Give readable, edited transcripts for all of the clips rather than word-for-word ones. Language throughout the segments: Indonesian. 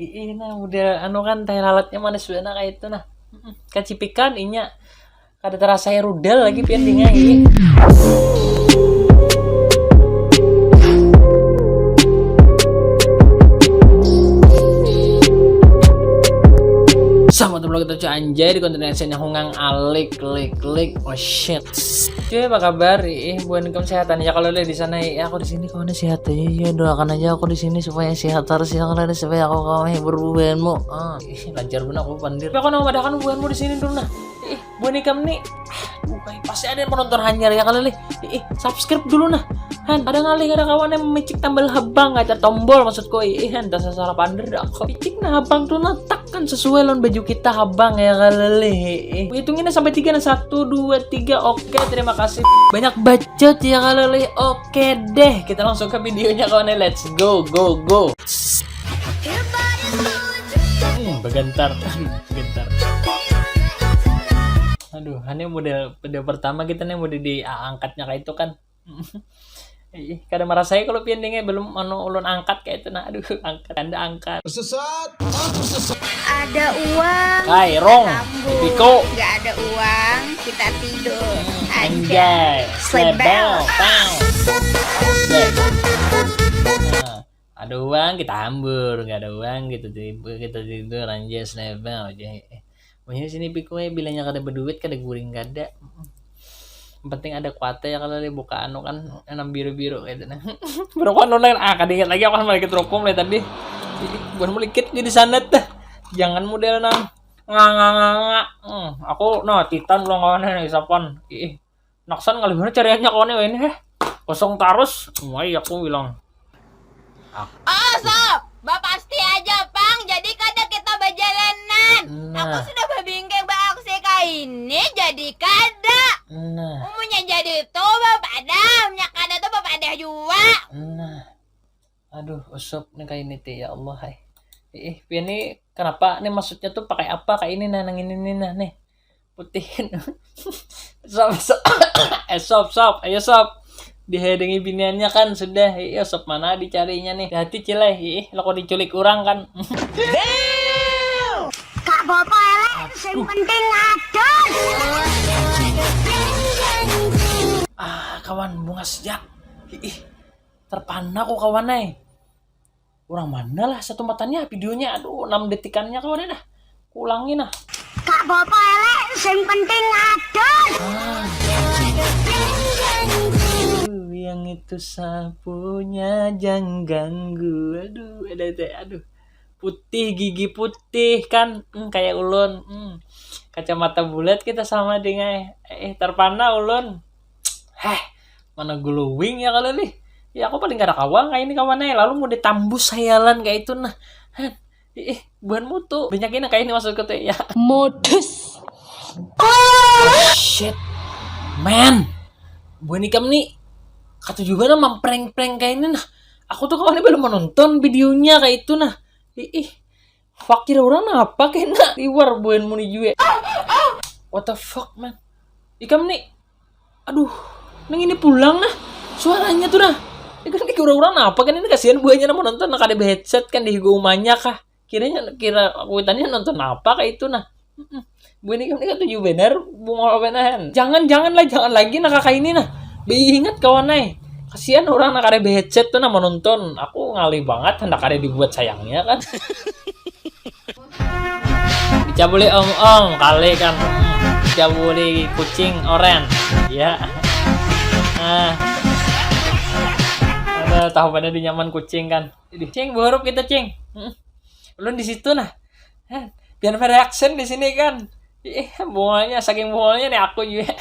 Nah udah anu kan teh lalatnya manis sudah kayak itu nah. Kan cipikan inya kada terasa rudal lagi pian dingin ini. Sama tuh vlog itu anjay di konten yang hungang alik klik oh shit. Cuy apa kabar? Buat kamu sehat aja kalau lihat di sana aku di sini kawan sehat aja ya doakan aja aku di sini supaya sehat terus ya kalau supaya aku kamu berbuatmu. Lancar bener aku pandir. Aku mau adakan buatmu di sini dulu nah. Buat kamu nih pasti ada yang menonton hanyar ya kali subscribe dulu nah. Han ada ngalih ada kawan yang memicik tambal habang ada tombol maksudku han dasar salah pandir aku picik nah habang tuh nah kan sesuai lawan baju kita habang ya kali hitungin sampai 3 nah 1 2 3 oke terima kasih banyak bacot ya kali oke deh kita langsung ke videonya kawan let's go begentar aduh ini model pertama kita nih model diangkatnya kayak itu kan kadang merasa kalau piandingnya belum ulun angkat kayak itu nah aduh angkat Sesat. Ada uang Kairong Piko nggak ada uang kita tidur anjay slebel ada uang kita hambur nggak ada uang gitu kita tidur anjay slebel aja pokoknya sini Piko bilangnya kada berduit kada guring kada penting ada kuate ya kalau buka anu kan enam biru kayak itu nah baru kan online kada ingat lagi aku kan balik teropong lah tadi bukan melikit di sana teh jangan model nang nganga aku titan lo kawan isapan naksan kali mana cariannya kawan ini kosong tarus wah aku bilang sob pasti aja pang jadi kada kita berjalanan aku sudah berbingkai baaksi ini jadi kada umumnya jadi itu bapak ada kada tuh bapak ada juga aduh usop nih kayak ini teh ya Allah ini kenapa nih maksudnya tuh pakai apa kayak ini nah nang ini nah nih putihin sop ayo sop dihedengi biniannya kan sudah sop mana dicarinya nih hati cileh lo kok diculik orang kan kak bapak elek yang penting ada kawan bunga sejak terpana kok kawan orang mana lah satu matanya videonya aduh 6 detikannya kawan dah ulangin nah kak bapak elek yang penting ada yang itu sapunya jangan ganggu aduh putih gigi putih kan kayak ulun kacamata bulat kita sama dengan terpana ulun mana glowing ya kalau nih ya aku paling gak ada kawan kayak ini kawannya lalu mau ditambus hayalan kayak itu nah bukan mutu banyakin kayak ini maksudku tuh ya modus shit man bukan ikam nih kata juga nama prank kayak ini nah aku tuh kawannya belum menonton videonya kayak itu nah fakir orang apa kena liwar bukan muni juga what the fuck man ikam nih aduh neng ini pulang nah suaranya tuh nah ini kan orang apa kan ini kasihan buahnya mau nonton nah kada headset kan di rumahnya kah kira aku tanya nonton apa kayak itu nah bu ini kan tujuh benar bunga benahan jangan lagi nah kakak ini nah ingat kawan kasihan orang nak ada headset tuh nah menonton aku ngalih banget hendak ada dibuat sayangnya kan dicabuli ong kali kan dicabuli kucing oren ya tahu pada di nyaman kucing kan cing buruk kita cing belum di situ nah biar reaction di sini kan bunganya saking bunganya nih aku juga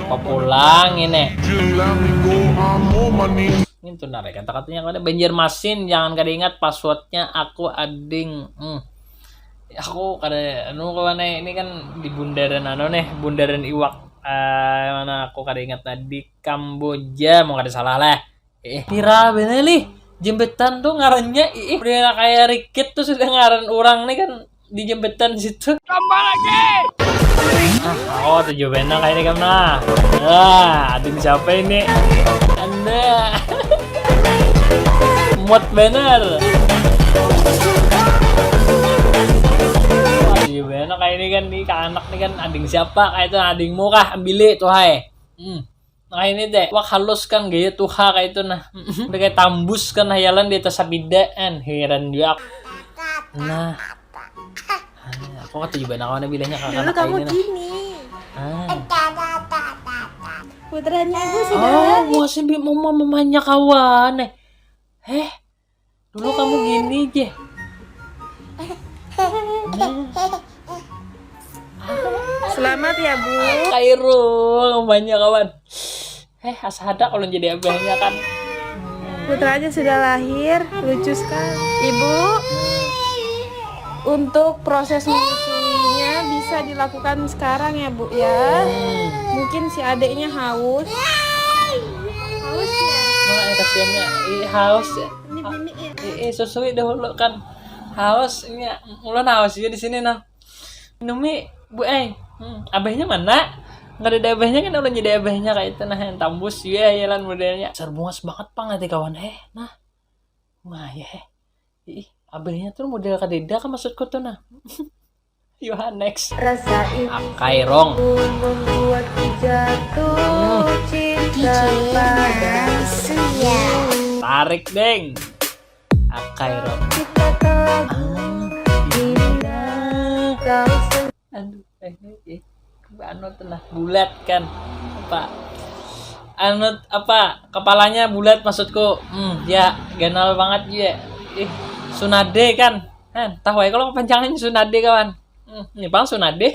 apa pulang ini tuh narik kata-katanya ada Banjarmasin jangan kada ingat passwordnya aku ading aku kada ini kan di bundaran bundaran iwak mana aku kada ingat tadi Kamboja mau kada salah lah Tira bener nih jembetan tuh ngarannya udah kayak Rikit tuh sudah ngaran orang nih kan di jembetan situ tambah lagi tujuh benar kayak ini kan nah ading siapa ini Nah. Muat bener. Wah, iya bener kayak ini kan nih anak nih kan ading siapa kayak itu adingmu kah ambil tuh hai. Nah ini deh, wah halus kan gaya tuh kayak itu nah. Udah kayak tambus kan hayalan di atas sabidaan heran juga. Nah. Aku kata juga kawan bilangnya kakak Dulu kamu ini nah. gini. Ah. Putranya ibu sudah. Oh, masih mamanya kawan. Dulu kamu gini je. Selamat ya Bu. Khairul, mamanya kawan. Asada kalau jadi abahnya kan. Putranya sudah lahir, lucu sekali. Ibu, untuk proses menyusuinya bisa dilakukan sekarang ya Bu ya. Mungkin si adiknya haus. Haus ya? Nah, kasihannya haus ya. Ini Susui dahulu kan. Haus ini ulun haus ya di sini nah. Minumi Bu abahnya mana? Nggak ada abahnya kan udah jadi abahnya kayak itu nah yang tambus ya jalan modelnya. Serbungas banget pang nanti kawan nah. Wah ya abahnya tuh model kadeda kan maksudku tuh nah. Yohanex rasa itu Kairong membuatku jatuh cinta padamu. tarik deng Kairong Kita telah kau aduh anut nah bulat kan apa anut apa kepalanya bulat maksudku ya ganal banget ya sunade kan tahu ya kalau kepanjangannya sunade kawan ini bang sunade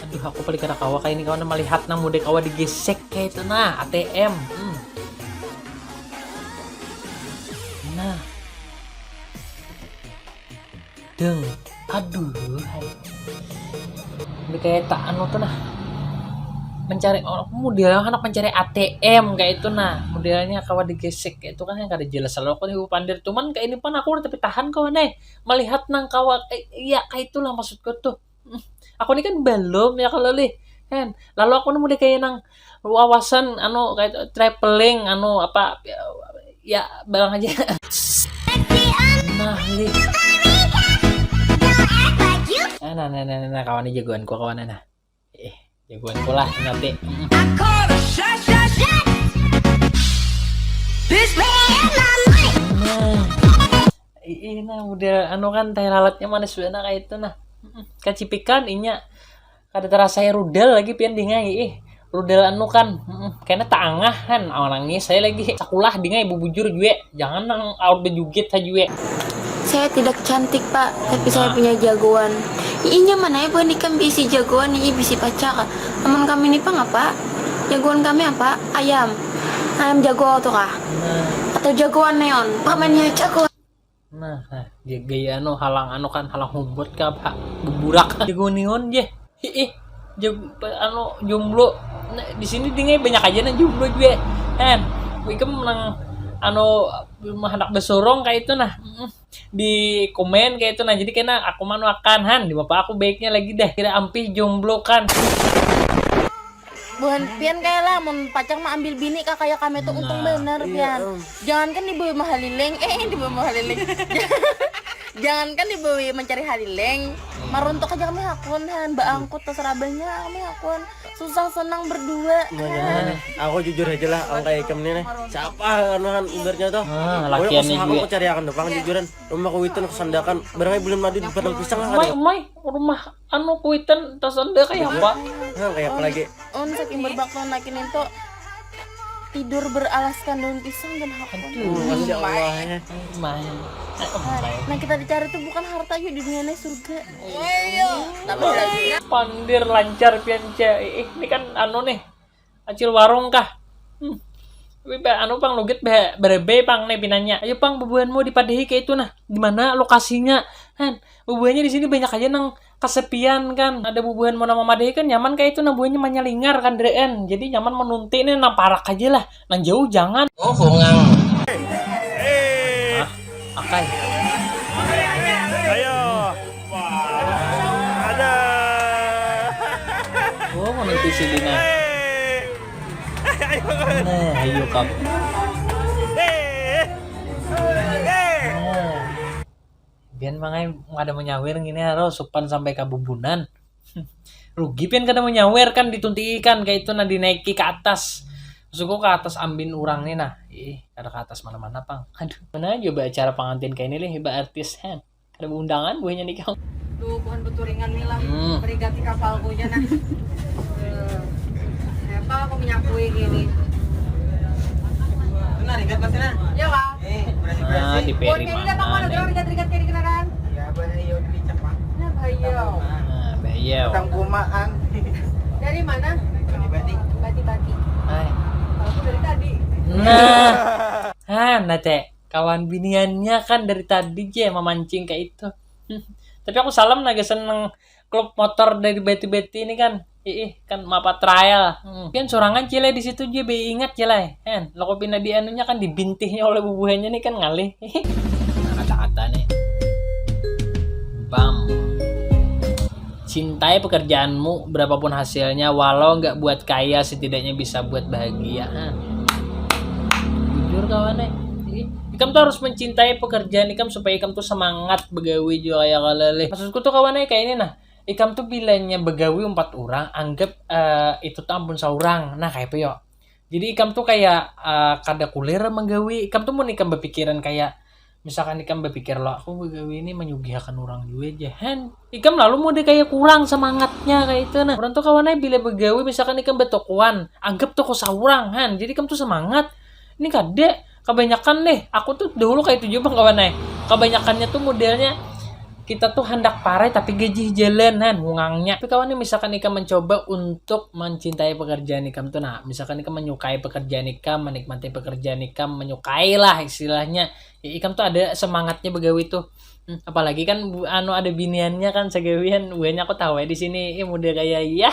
aduh aku paling kena kawa kayak ini kawan melihat nang mode kawa digesek kayak itu nah ATM nah deng aduh ini kayak tak anu tuh nah mencari model anak mencari ATM kayak itu nah modelnya kawan digesek kayak itu kan yang kada jelas selalu aku nih pandir cuman kayak ini pun aku udah tapi tahan kawan melihat nang kawan iya kayak itulah maksudku tuh aku ini kan belum ya kalau kan lalu aku nemu kayak nang wawasan anu kayak traveling anu apa ya barang aja nah li nah kawan ini jagoanku kawan nah jagoanku lah nanti nah model anu kan teh lalatnya manis banget kayak itu nah kacipikan inya kada terasa rudal lagi pian dingai rudal anu kan kayaknya tak angah kan orangnya saya lagi sekolah dingai ibu bujur juga jangan nang out bejugit aja juga. Saya tidak cantik pak, tapi saya punya jagoan. Inya mana ya bukan ikan bisi jagoan ini bisi pacar. Teman kami ini pak apa? Jagoan kami apa? Ayam jago tuh kah? Atau jagoan neon? Pamannya jagoan. Nah, gaya anu halang humbut kah pak? Buburak jagoan neon je. Anu jomblo. Nah, di sini dingai banyak aja nang jomblo juga. Kan, ikem nang anu anak besorong kayak itu nah di komen kayak itu nah jadi kena aku manu akan di bapak aku baiknya lagi dah kira ampih jomblo kan bukan pian kayak lah mun pacar mah ambil bini kak kayak kami tuh untung bener pian jangan kan dibawa mahalileng dibawa mahalileng jangan kan dibawa mencari halileng maruntuk aja kami hakun mbak angkut terserah banyak kami hakun susah senang berdua aku jujur aja lah angka ikem nih siapa kan ibaratnya tuh lakiannya aku juga cari akan depan jujuran rumah kuitan kesandakan barangnya belum madu di padang pisang kan rumah anu kuitan tasanda kayak apa kayak apa lagi saking berbakti nakin itu tidur beralaskan daun pisang dan hakun masya Allah ya nah kita dicari tuh bukan harta yuk di dunia ini surga pandir lancar piance ini kan anu nih acil warung kah anu pang luget berebe pang nih pinanya ayo pang bubuhanmu di Padehi kayak itu nah di mana lokasinya kan bubuhannya di sini banyak aja nang kesepian kan ada bubuhan mau nama Padehi kan nyaman kayak itu nah buahnya manyalingar kan dreen jadi nyaman menunti nih nang parak aja lah nang jauh jangan hongang akai ayo ada menunti si Dina nah ayo kamu. Biar mangai ada menyawer gini harus sopan sampai kabumbunan. Rugi pian kada menyawer kan dituntikan kayak itu nah dinaiki ke atas. Maksudku ke atas ambin urang nih nah. Kada ke atas mana-mana pang. Aduh, mana aja acara pengantin kayak ini lih hebat artis kan. Kada undangan buahnya nih kau. Tuh bukan beturingan nih lah. Perigati kapalku aja nah. Apa aku menyakui gini. Benar, ingat pasti nah. Ya lah. Nah, di peri Ini datang mana mana? rigat-rigat kayak kendaraan. Ya benar iya dicak mah. Ya bahaya. Nah, bayau. Tang kumaan. Dari mana? Bati-bati. Bati-bati. Hai. Aku dari tadi. Nah teh kawan biniannya kan dari tadi je memancing kayak itu. Tapi aku salam naga seneng klub motor dari beti-beti ini kan. Kan mapa trial. Kan sorangan cile di situ je be ingat cile. Kan loko pindah di anunya kan dibintihnya oleh bubuhannya nih kan ngalih. Kata-kata nih. Bam. Cintai pekerjaanmu berapapun hasilnya, walau nggak buat kaya setidaknya bisa buat bahagia. Jujur kawan Ikam tuh harus mencintai pekerjaan Ikam supaya Ikam tuh semangat begawi juga kayak kalele. Maksudku tuh kawan kayak ini nah. Ikam tuh bilangnya begawi 4 orang, anggap itu tuh ampun seorang. Nah kayak apa yo. Jadi Ikam tuh kayak kada kuliah menggawi. Ikam tuh mau Ikam berpikiran kayak misalkan Ikam berpikir loh aku begawi ini menyuguhkan orang juga aja. Ikam lalu mau dia kayak kurang semangatnya kayak itu nah. Orang tuh kawannya bila begawi misalkan Ikam betokuan, anggap toko seorang Jadi Ikam tuh semangat. Ini kadek kebanyakan deh. Aku tuh dulu kayak itu juga kawannya. Kebanyakannya tuh modelnya kita tuh hendak parai tapi gaji jalan ngungangnya. Tapi kawan misalkan Ikam mencoba untuk mencintai pekerjaan Ikam tuh nah, misalkan Ikam menyukai pekerjaan Ikam, menikmati pekerjaan Ikam, menyukai lah istilahnya. Ikam tuh ada semangatnya begawi tuh. Apalagi kan ada biniannya kan segawian. Buahnya aku tahu di sini model kayak ya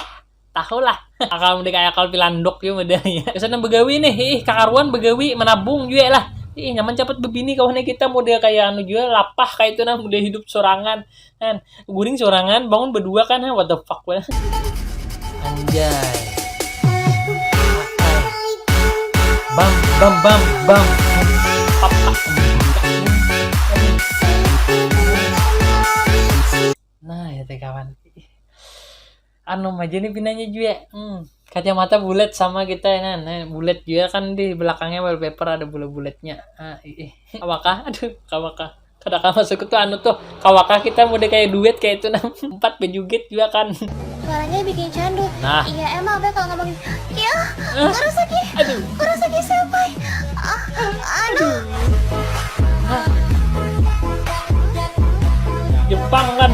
tahu lah. Akal model kayak akal pilandok ya modelnya. Kesana begawi nih, kakaruan begawi menabung juga lah. Nyaman cepet bebini kawannya kita model kayak anu juga lapah kayak itu nah model hidup sorangan guring sorangan bangun berdua kan what the fuck weh. Anjay bam papa. Nah ya teh kawan anu aja nih pinanya juga kacamata bulat sama kita nah bulat juga kan di belakangnya wallpaper ada bulat-bulatnya. Kawakah aduh kawakah kadang masuk tuh anu tuh kawakah kita mau kayak duet kayak itu nah 4 bejuget juga kan Suaranya bikin candu. nah Iya emang apa kalau ngomongin iya Kurosaki Kurosaki senpai aduh Jepang kan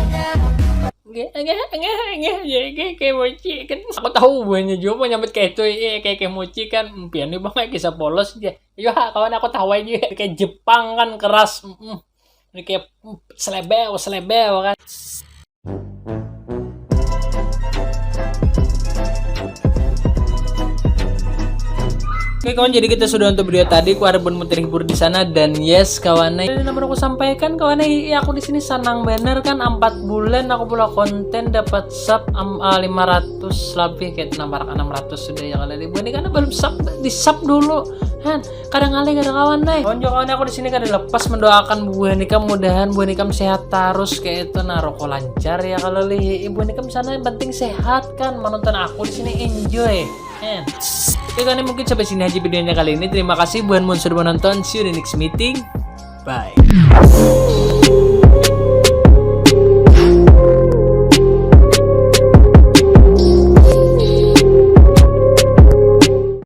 kayak mochi kan aku tahu buahnya juga mau nyambut kayak itu kayak mochi kan pian nih bang kisah polos aja iya kawan aku tahu aja kayak Jepang kan keras ini kayak selebel kan. Oke kawan, jadi kita sudah untuk video tadi. Aku harap mau terhibur di sana dan yes kawan. Ini nomor aku sampaikan kawan. Ya aku di sini senang bener kan 4 bulan aku pula konten dapat sub 500 lebih kayak nambah 600 sudah ya kalian. Ini karena belum sub di sub dulu kan. Kadang kali kadang kawan nih. Kawan aku di sini kan lepas mendoakan buah nikam mudahan buah nikam sehat terus kayak itu nah rokok lancar ya kalau ibu nikam sana yang penting sehat kan. Menonton aku di sini enjoy. Oke kan mungkin sampai sini aja videonya kali ini. Terima kasih buat yang sudah menonton. See you in the next meeting. Bye.